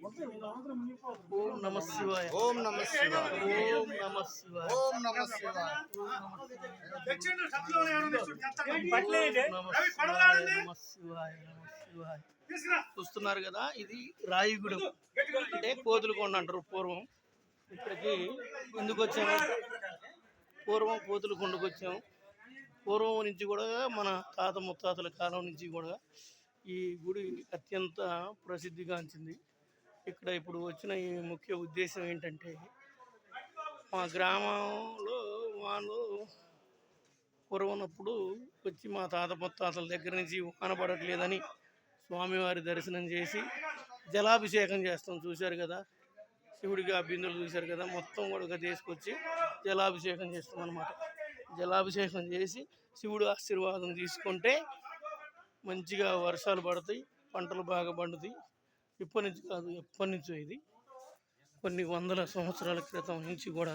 ఓం నమ శివాయ. ఓం నమ శివాయ. ఓం నమ శివాయ. ఓం నమ శివాయ. చూస్తున్నారు కదా, ఇది రాయిగూడెం అంటే కోతులకొండ అంటారు పూర్వం. ఇక్కడికి ఎందుకు వచ్చాము? పూర్వం కోతులకొండకు వచ్చాము. పూర్వం నుంచి కూడా మన తాత ముత్తాతల కాలం నుంచి కూడా ఈ గుడి అత్యంత ప్రసిద్ధిగాంచింది. ఇక్కడ ఇప్పుడు వచ్చిన ఈ ముఖ్య ఉద్దేశం ఏంటంటే, మా గ్రామంలో వాళ్ళు పూర్వనప్పుడు వచ్చి మా తాత ముత్తాతల దగ్గర నుంచి వాన పడట్లేదని స్వామివారి దర్శనం చేసి జలాభిషేకం చేస్తాం. చూశారు కదా, శివుడికి ఆ బిందులు చూశారు కదా, మొత్తం కూడా తీసుకొచ్చి జలాభిషేకం చేస్తాం అన్నమాట. జలాభిషేకం చేసి శివుడు ఆశీర్వాదం తీసుకుంటే మంచిగా వర్షాలు పడతాయి, పంటలు బాగా పండుతాయి. ఇప్పటి నుంచి కాదు, ఎప్పటి నుంచో ఇది కొన్ని వందల సంవత్సరాల క్రితం నుంచి కూడా